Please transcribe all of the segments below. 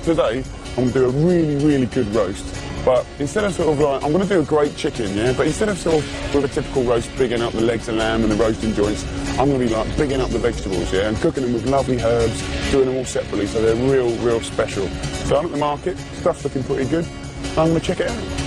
today I'm going to do a really, really good roast. But instead of sort of like, I'm going to do a great chicken, yeah? But instead of sort of with a typical roast, bigging up the legs of lamb and the roasting joints, I'm going to be like bigging up the vegetables, yeah? And cooking them with lovely herbs, doing them all separately, so they're real, real special. So I'm at the market, stuff's looking pretty good. I'm going to check it out.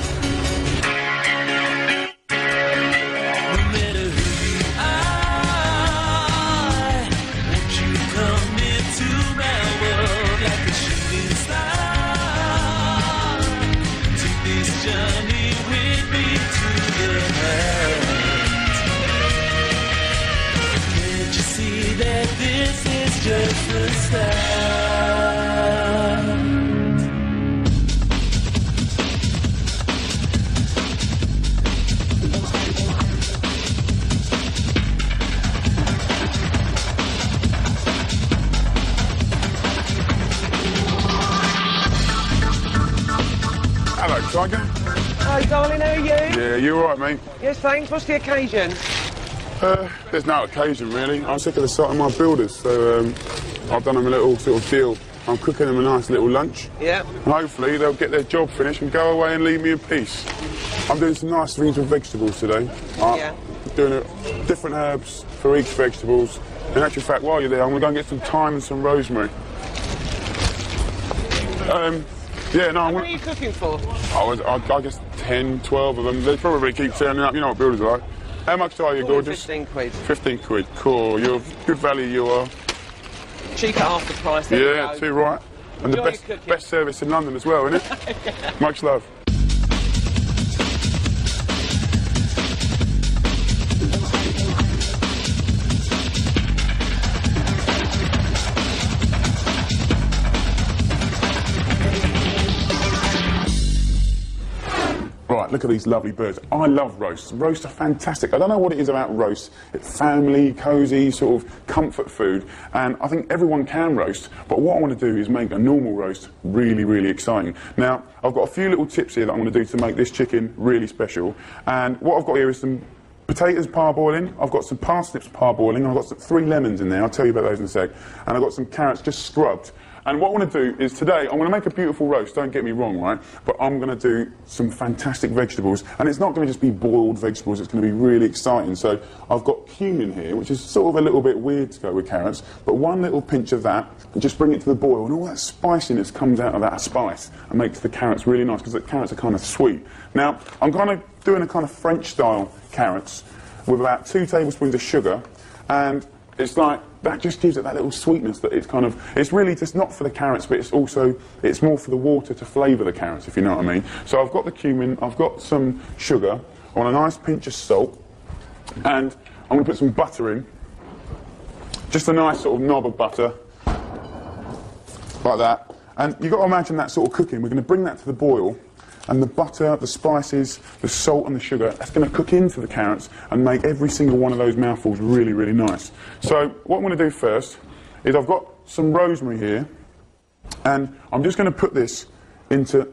Just the start. Hello, Tiger. Hi, darling, how are you? Yeah, you all right, mate? Yes, thanks. What's the occasion? There's no occasion, really. I'm sick of the sight of my builders, so I've done them a little sort of deal. I'm cooking them a nice little lunch. Yeah. And hopefully they'll get their job finished and go away and leave me in peace. I'm doing some nice things with vegetables today. Yeah. Doing different herbs for each vegetables. In actual fact, while you're there, I'm going to go and get some thyme and some rosemary. Yeah, no, What are you cooking for? I guess 10, 12 of them. They probably keep turning up. You know what builders are like. How much are you, gorgeous? 15 quid. 15 quid, cool. You're good value, you are. Cheap at half the price. There Yeah, too right. And Enjoy the best service in London as well, isn't it? Yeah. Much love. Right, look at these lovely birds. I love roasts. Roasts are fantastic. I don't know what it is about roasts. It's family, cosy, sort of comfort food. And I think everyone can roast. But what I want to do is make a normal roast really, really exciting. Now, I've got a few little tips here that I'm going to do to make this chicken really special. And what I've got here is some potatoes parboiling. I've got some parsnips parboiling. I've got 3 lemons in there. I'll tell you about those in a sec. And I've got some carrots just scrubbed. And what I want to do is today, I'm going to make a beautiful roast, don't get me wrong, right? But I'm going to do some fantastic vegetables. And it's not going to just be boiled vegetables, it's going to be really exciting. So I've got cumin here, which is sort of a little bit weird to go with carrots. But one little pinch of that, and just bring it to the boil. And all that spiciness comes out of that spice and makes the carrots really nice, because the carrots are kind of sweet. Now, I'm kind of doing a kind of French-style carrots with about 2 tablespoons of sugar. And it's like, that just gives it that little sweetness that it's kind of, it's really just not for the carrots, but it's also, it's more for the water to flavour the carrots, if you know what I mean. So I've got the cumin, I've got some sugar, I want a nice pinch of salt, and I'm going to put some butter in, just a nice sort of knob of butter, like that. And you've got to imagine that sort of cooking. We're going to bring that to the boil, and the butter, the spices, the salt and the sugar, that's going to cook into the carrots and make every single one of those mouthfuls really, really nice. So what I'm going to do first is I've got some rosemary here, and I'm just going to put this into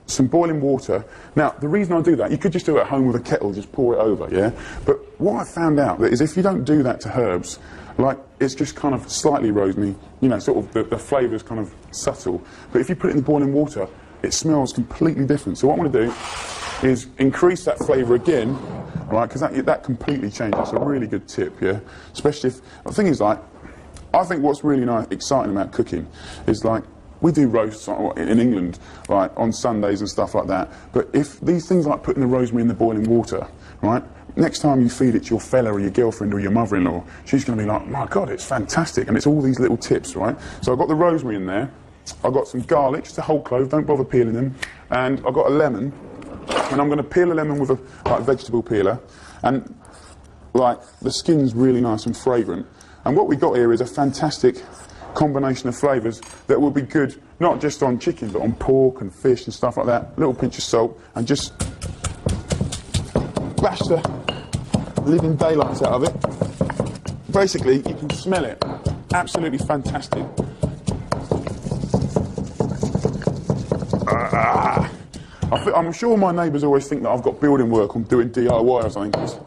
some boiling water. Now, the reason I do that, you could just do it at home with a kettle, just pour it over, yeah? But what I found out is if you don't do that to herbs, like, it's just kind of slightly rosemary, you know, sort of the flavour's kind of subtle. But if you put it in the boiling water, it smells completely different. So what I'm going to do is increase that flavour again, right? Because that completely changes. It's a really good tip, yeah. Especially if the thing is, like, I think what's really nice, exciting about cooking is, like, we do roasts in England, right, on Sundays and stuff like that. But if these things like putting the rosemary in the boiling water, right? Next time you feed it to your fella or your girlfriend or your mother-in-law, she's going to be like, my God, it's fantastic. And it's all these little tips, right? So I've got the rosemary in there. I've got some garlic, just a whole clove, don't bother peeling them. And I've got a lemon, and I'm going to peel a lemon with a vegetable peeler. And like, the skin's really nice and fragrant. And what we've got here is a fantastic combination of flavours that will be good, not just on chicken, but on pork and fish and stuff like that. A little pinch of salt, and just bash the living daylights out of it. Basically, you can smell it. Absolutely fantastic. I'm sure my neighbours always think that I've got building work, I'm doing DIY or something, 'cause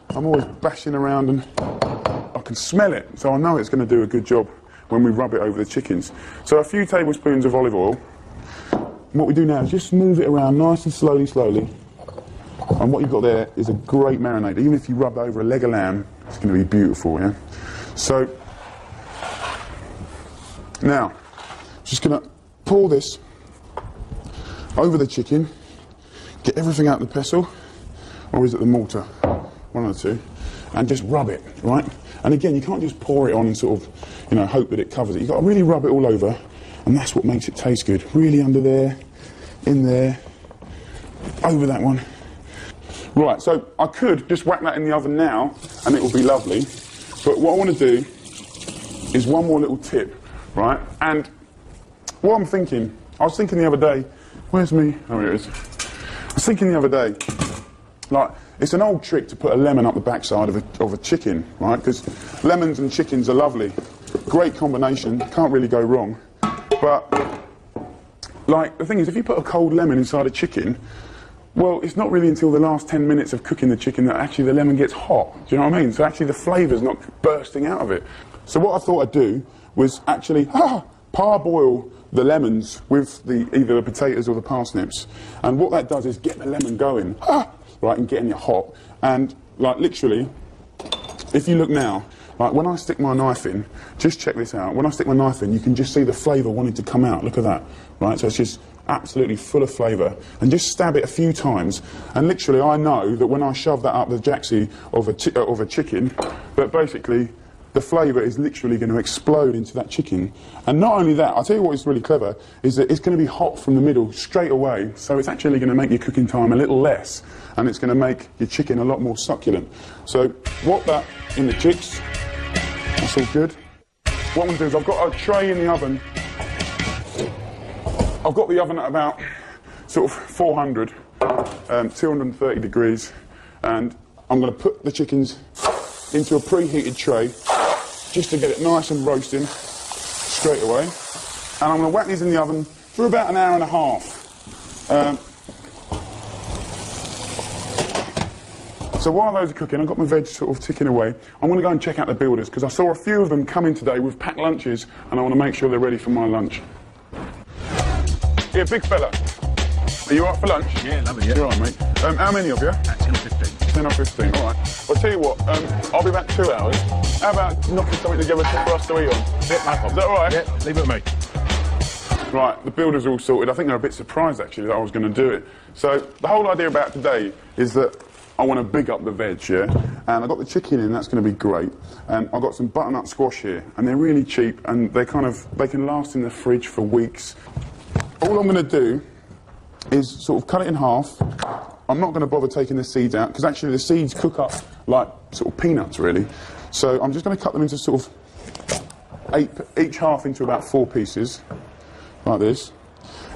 I'm always bashing around and I can smell it, so I know it's going to do a good job when we rub it over the chickens. So a few tablespoons of olive oil. And what we do now is just move it around nice and slowly. And what you've got there is a great marinade. Even if you rub over a leg of lamb, it's going to be beautiful, yeah? So, now, just going to pour this over the chicken, get everything out of the pestle, or is it the mortar? One of the two. And just rub it, right? And again, you can't just pour it on and sort of, you know, hope that it covers it. You've got to really rub it all over, and that's what makes it taste good. Really under there, in there, over that one. Right, so I could just whack that in the oven now, and it will be lovely. But what I want to do is one more little tip, right? And what I'm thinking, I was thinking the other day, where's me? Oh, here it is. I was thinking the other day, like, it's an old trick to put a lemon up the backside of a chicken, right? Because lemons and chickens are lovely. Great combination, can't really go wrong. But, like, the thing is, if you put a cold lemon inside a chicken, well, it's not really until the last 10 minutes of cooking the chicken that actually the lemon gets hot. Do you know what I mean? So actually the flavour's not bursting out of it. So what I thought I'd do was actually parboil the lemons with either the potatoes or the parsnips. And what that does is get the lemon going, right, and getting it hot. And, like, literally, if you look now, like, when I stick my knife in, just check this out. When I stick my knife in, you can just see the flavour wanting to come out. Look at that, right? So it's just absolutely full of flavour. And just stab it a few times, and literally I know that when I shove that up the jacksie of a chicken, that basically the flavour is literally going to explode into that chicken. And not only that, I'll tell you what is really clever, is that it's going to be hot from the middle straight away, so it's actually going to make your cooking time a little less, and it's going to make your chicken a lot more succulent. So whop that in the chicks. That's all good. What I'm going to do is I've got a tray in the oven. I've got the oven at about sort of 400, 230 degrees, and I'm going to put the chickens into a preheated tray just to get it nice and roasting straight away. And I'm going to whack these in the oven for about an hour and a half. So while those are cooking, I've got my veg sort of ticking away. I'm going to go and check out the builders, because I saw a few of them come in today with packed lunches, and I want to make sure they're ready for my lunch. Yeah, big fella. Are you up for lunch? Yeah, lovely, yeah. You're all right, mate. How many of you? 10 or 15. 10 or 15, all right. Well, I'll tell you what, I'll be back 2 hours. How about knocking something together for us to eat on? Yeah, no problem. Is that all right? Yeah, leave it with me. Right, the builders are all sorted. I think they're a bit surprised, actually, that I was going to do it. So the whole idea about today is that I want to big up the veg, yeah? And I've got the chicken in, that's going to be great. And I've got some butternut squash here, and they're really cheap, and they can last in the fridge for weeks. All I'm going to do is sort of cut it in half. I'm not going to bother taking the seeds out, because actually the seeds cook up like sort of peanuts, really. So I'm just going to cut them into sort of each half into about 4 pieces, like this.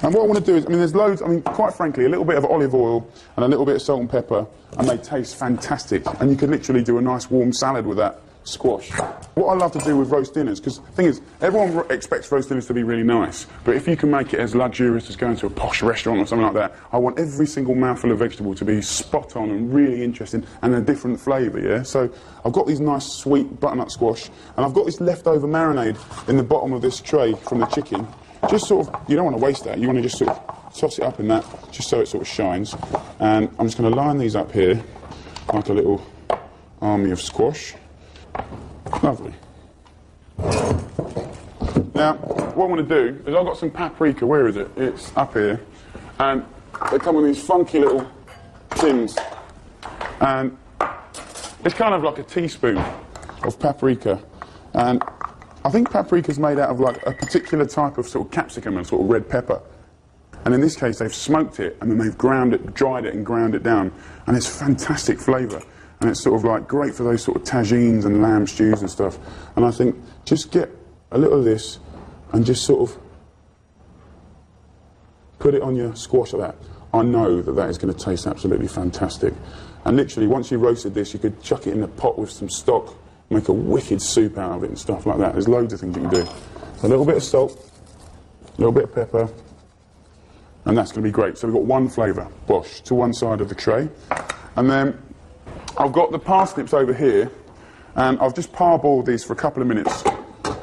And what I want to do is, I mean, there's loads, I mean, quite frankly, a little bit of olive oil and a little bit of salt and pepper, and they taste fantastic. And you could literally do a nice warm salad with that squash. What I love to do with roast dinners, because the thing is, everyone expects roast dinners to be really nice, but if you can make it as luxurious as going to a posh restaurant or something like that, I want every single mouthful of vegetable to be spot on and really interesting and a different flavour, yeah? So I've got these nice sweet butternut squash, and I've got this leftover marinade in the bottom of this tray from the chicken. Just sort of, you don't want to waste that, you want to just sort of toss it up in that, just so it sort of shines. And I'm just going to line these up here, like a little army of squash. Lovely. Now, what I want to do is I've got some paprika, where is it? It's up here. And they come in these funky little tins. And it's kind of like a teaspoon of paprika. And I think paprika's made out of like a particular type of sort of capsicum and sort of red pepper. And in this case, they've smoked it and then they've ground it, dried it and ground it down. And it's fantastic flavour. And it's sort of like great for those sort of tagines and lamb stews and stuff. And I think just get a little of this and just sort of put it on your squash like that. I know that that is going to taste absolutely fantastic. And literally, once you roasted this, you could chuck it in a pot with some stock, make a wicked soup out of it and stuff like that. There's loads of things you can do. A little bit of salt, a little bit of pepper, and that's going to be great. So we've got one flavour, bosh, to one side of the tray. And then I've got the parsnips over here, and I've just parboiled these for a couple of minutes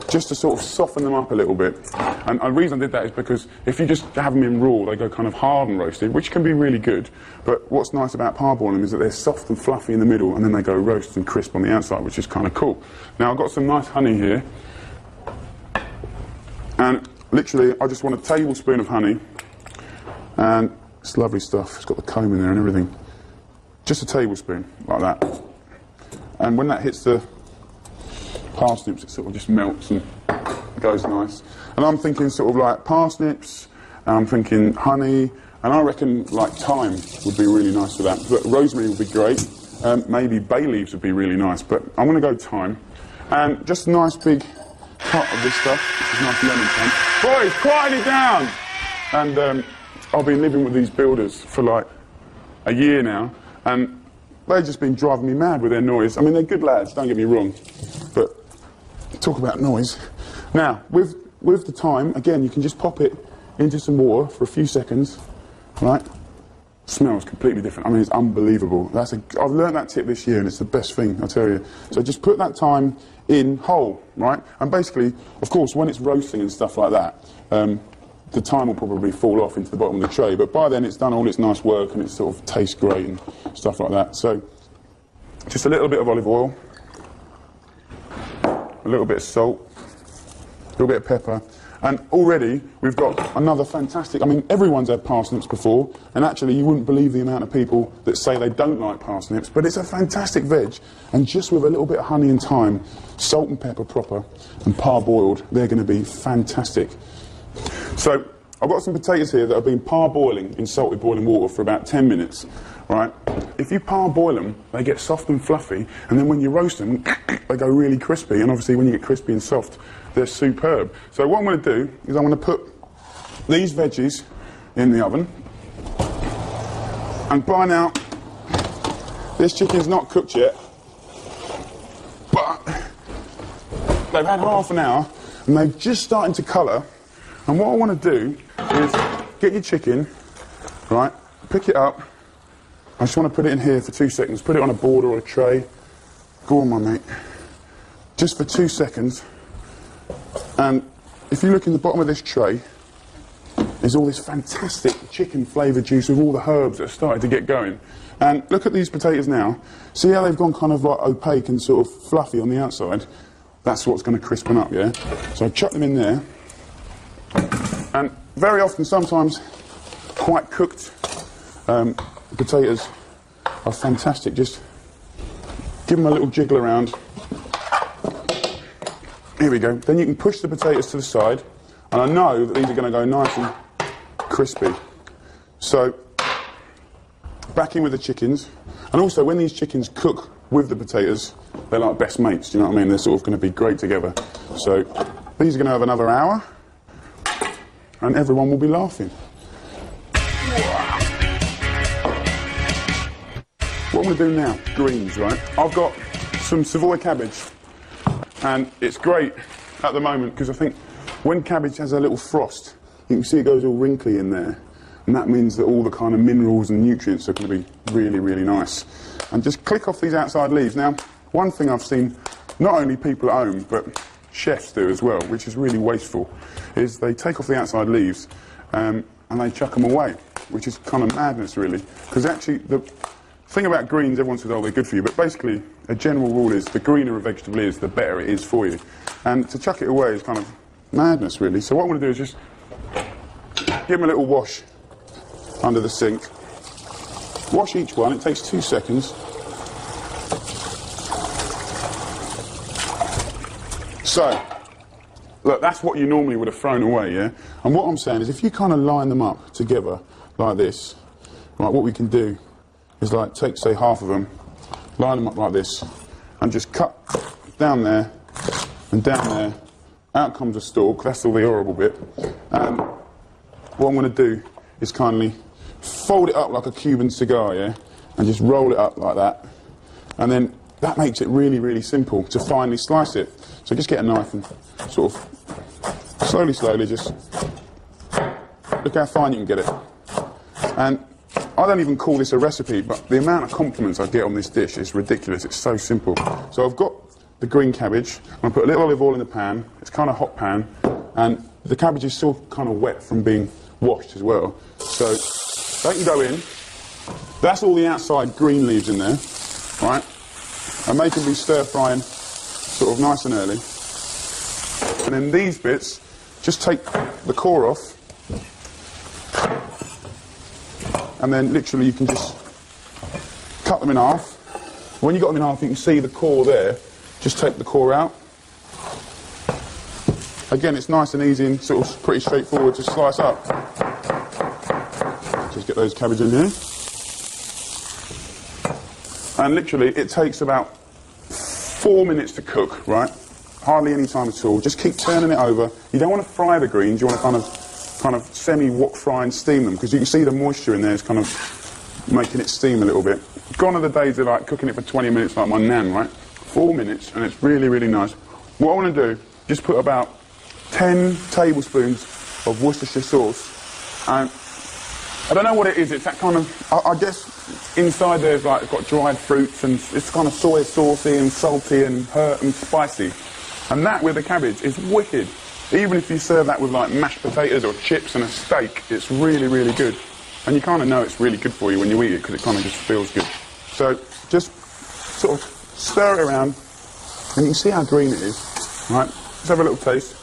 just to sort of soften them up a little bit. And the reason I did that is because if you just have them in raw, they go kind of hard and roasted, which can be really good. But what's nice about parboiling them is that they're soft and fluffy in the middle, and then they go roast and crisp on the outside, which is kind of cool. Now, I've got some nice honey here. And literally, I just want a tablespoon of honey. And it's lovely stuff. It's got the comb in there and everything. Just a tablespoon, like that. And when that hits the parsnips, it sort of just melts and goes nice. And I'm thinking sort of like parsnips, and I'm thinking honey, and I reckon like thyme would be really nice for that. But rosemary would be great. Maybe bay leaves would be really nice, but I'm going to go thyme. And just a nice big cut of this stuff. This is nice lemon thyme. Boys, quiet it down! And I've been living with these builders for like a year now, and they've just been driving me mad with their noise. I mean, they're good lads, don't get me wrong, but talk about noise. Now, with the thyme, again, you can just pop it into some water for a few seconds, right? Smells completely different. I mean, it's unbelievable. I've learned that tip this year, and it's the best thing, I tell you. So just put that thyme in whole, right? And basically, of course, when it's roasting and stuff like that, the thyme will probably fall off into the bottom of the tray, but by then it's done all its nice work and it sort of tastes great and stuff like that. So, just a little bit of olive oil, a little bit of salt, a little bit of pepper, and already we've got another fantastic, I mean, everyone's had parsnips before, and actually you wouldn't believe the amount of people that say they don't like parsnips, but it's a fantastic veg, and just with a little bit of honey and thyme, salt and pepper proper, and parboiled, they're going to be fantastic. So, I've got some potatoes here that have been parboiling in salted boiling water for about 10 minutes, right? If you parboil them, they get soft and fluffy, and then when you roast them, they go really crispy, and obviously when you get crispy and soft, they're superb. So what I'm going to do is I'm going to put these veggies in the oven, and by now, this chicken's not cooked yet, but they've had half an hour, and they're just starting to colour. And what I want to do is get your chicken, right, pick it up. I just want to put it in here for 2 seconds. Put it on a board or a tray. Go on, my mate. Just for 2 seconds. And if you look in the bottom of this tray, there's all this fantastic chicken flavoured juice with all the herbs that have started to get going. And look at these potatoes now. See how they've gone kind of like opaque and sort of fluffy on the outside? That's what's going to crispen up, yeah? So I chuck them in there. And very often, sometimes, quite cooked potatoes are fantastic. Just give them a little jiggle around. Here we go. Then you can push the potatoes to the side. And I know that these are going to go nice and crispy. So, back in with the chickens. And also, when these chickens cook with the potatoes, they're like best mates, do you know what I mean? They're sort of going to be great together. So, these are going to have another hour. And everyone will be laughing. What I'm going to do now, greens, right? I've got some Savoy cabbage, and it's great at the moment because I think when cabbage has a little frost, you can see it goes all wrinkly in there, and that means that all the kind of minerals and nutrients are going to be really, really nice. And just click off these outside leaves. Now, one thing I've seen not only people at home, but chefs do as well, which is really wasteful, is they take off the outside leaves and they chuck them away, which is kind of madness, really. Because actually, the thing about greens, everyone says, oh, they're good for you, but basically, a general rule is the greener a vegetable is, the better it is for you. And to chuck it away is kind of madness, really. So what I'm going to do is just give them a little wash under the sink. Wash each one, it takes 2 seconds. So, look, that's what you normally would have thrown away, yeah? And what I'm saying is if you kind of line them up together like this, right, what we can do is like take, say, half of them, line them up like this, and just cut down there and down there. Out comes a stalk, that's all the horrible bit. And what I'm going to do is kindly fold it up like a Cuban cigar, yeah? And just roll it up like that. And then that makes it really, really simple to finely slice it. So just get a knife and sort of slowly, slowly just look how fine you can get it. And I don't even call this a recipe, but the amount of compliments I get on this dish is ridiculous. It's so simple. So I've got the green cabbage. I'm going to put a little olive oil in the pan. It's kind of hot pan, and the cabbage is still kind of wet from being washed as well. So that can go in. That's all the outside green leaves in there, right? And they can be stir frying sort of nice and early. And then these bits, just take the core off, and then literally you can just cut them in half. When you got them in half, you can see the core there. Just take the core out. Again, it's nice and easy and sort of pretty straightforward to slice up. Just get those cabbage in here. And literally, it takes about 4 minutes to cook, right? Hardly any time at all. Just keep turning it over. You don't want to fry the greens. You want to kind of semi-wok fry and steam them, because you can see the moisture in there is kind of making it steam a little bit. Gone are the days of like cooking it for 20 minutes like my nan, right? 4 minutes, and it's really, really nice. What I want to do, just put about 10 tablespoons of Worcestershire sauce, and I don't know what it is. It's that kind of, I guess inside there's like, it's got dried fruits, and it's kind of soy saucy and salty and hurt and spicy. And that with the cabbage is wicked. Even if you serve that with like mashed potatoes or chips and a steak, it's really, really good. And you kind of know it's really good for you when you eat it, because it kind of just feels good. So just sort of stir it around, and you can see how green it is. Right, let's have a little taste.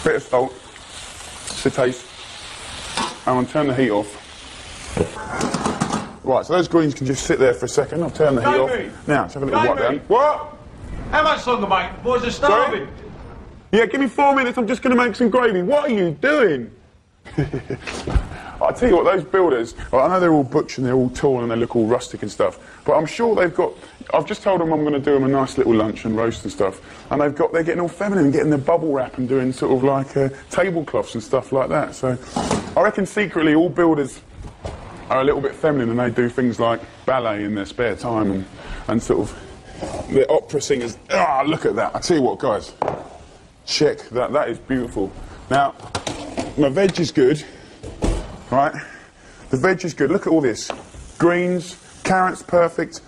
Bit of salt to taste. I'm going to turn the heat off. Right, so those greens can just sit there for a second. I'll turn the heat off. Now, let's have a little wipe down. What? How much longer, mate? The boys are starving. Yeah, give me 4 minutes. I'm just going to make some gravy. What are you doing? I'll tell you what, those builders, well, I know they're all butch and they're all torn and they look all rustic and stuff, but I'm sure they've got, I've just told them I'm going to do them a nice little lunch and roast and stuff, and they're getting all feminine, getting the bubble wrap and doing sort of like tablecloths and stuff like that. So I reckon secretly all builders are a little bit feminine, and they do things like ballet in their spare time, and sort of the opera singers. Ah, look at that. I tell you what, guys, check that. That is beautiful. Now, my veg is good, right? The veg is good. Look at all this. Greens, carrots, perfect.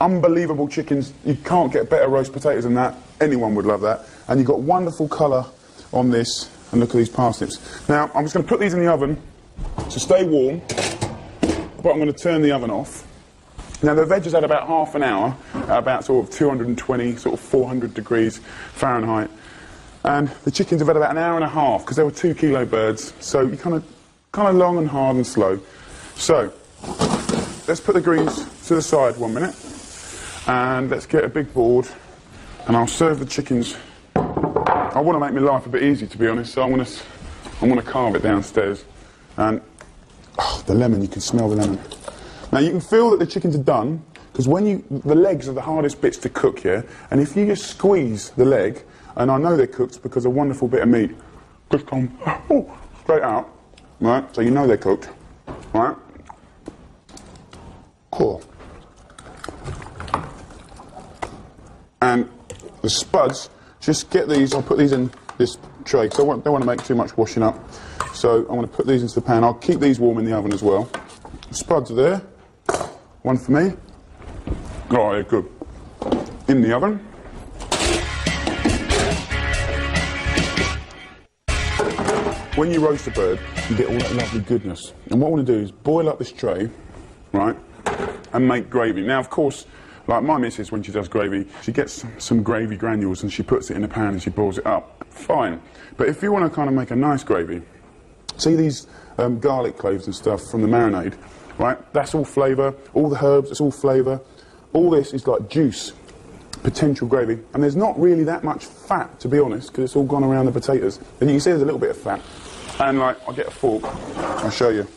Unbelievable chickens. You can't get better roast potatoes than that. Anyone would love that. And you've got wonderful colour on this. And look at these parsnips. Now, I'm just going to put these in the oven to stay warm, but I'm going to turn the oven off. Now, the veg is at about half an hour, at about sort of 220, sort of 400 degrees Fahrenheit. And the chickens have had about an hour and a half, because they were 2 kilo birds, so you kind of long and hard and slow. So, let's put the greens to the side 1 minute, and let's get a big board, and I'll serve the chickens. I want to make my life a bit easy, to be honest, so I'm going to carve it downstairs. And, oh, the lemon, you can smell the lemon. Now, you can feel that the chickens are done, because the legs are the hardest bits to cook here, and if you just squeeze the leg, and I know they're cooked because a wonderful bit of meat just comes straight out, right? So you know they're cooked, right? Cool. And the spuds, just get these. I'll put these in this tray because I don't want to make too much washing up. So I'm going to put these into the pan. I'll keep these warm in the oven as well. The spuds are there. One for me. Oh, yeah, good. In the oven. When you roast a bird, you get all that lovely goodness. And what I want to do is boil up this tray, right, and make gravy. Now, of course, like my missus, when she does gravy, she gets some gravy granules and she puts it in a pan and she boils it up. Fine. But if you want to kind of make a nice gravy, see these garlic cloves and stuff from the marinade, right? That's all flavour. All the herbs, it's all flavour. All this is like juice, potential gravy. And there's not really that much fat, to be honest, because it's all gone around the potatoes. And you can see there's a little bit of fat. And like, I'll get a fork, I'll show you.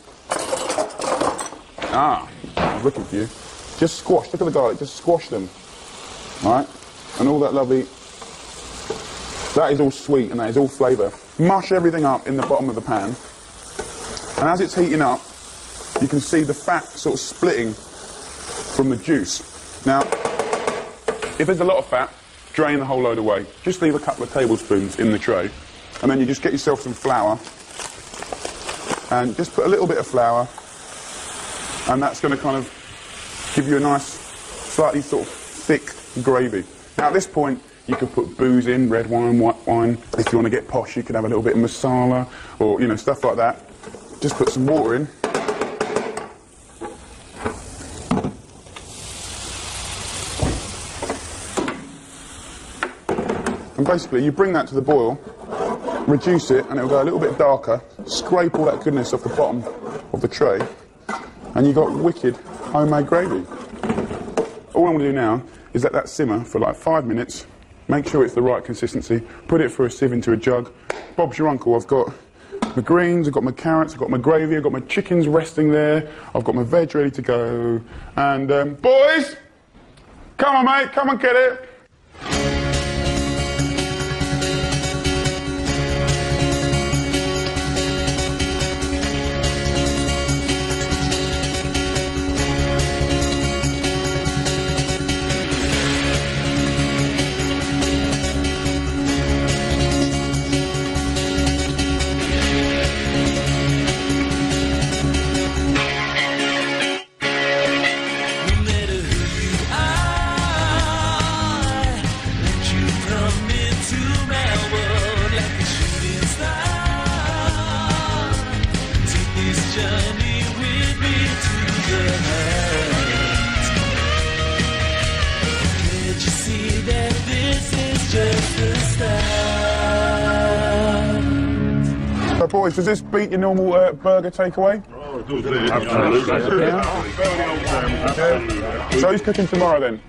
Ah, I was looking for you. Just squash, look at the garlic, just squash them. Right? And all that lovely, that is all sweet and that is all flavour. Mush everything up in the bottom of the pan. And as it's heating up, you can see the fat sort of splitting from the juice. Now, if there's a lot of fat, drain the whole load away. Just leave a couple of tablespoons in the tray. And then you just get yourself some flour. And just put a little bit of flour. And that's going to kind of give you a nice, slightly sort of thick gravy. Now at this point, you could put booze in, red wine, white wine. If you want to get posh, you could have a little bit of masala or, you know, stuff like that. Just put some water in. And basically, you bring that to the boil, reduce it, and it'll go a little bit darker. Scrape all that goodness off the bottom of the tray, and you've got wicked homemade gravy. All I'm going to do now is let that simmer for like 5 minutes. Make sure it's the right consistency. Put it through a sieve into a jug. Bob's your uncle. I've got my greens, I've got my carrots, I've got my gravy, I've got my chickens resting there. I've got my veg ready to go. And boys, come on, mate, come and get it. So boys, does this beat your normal burger takeaway? Oh, absolutely. Yeah. So who's cooking tomorrow then?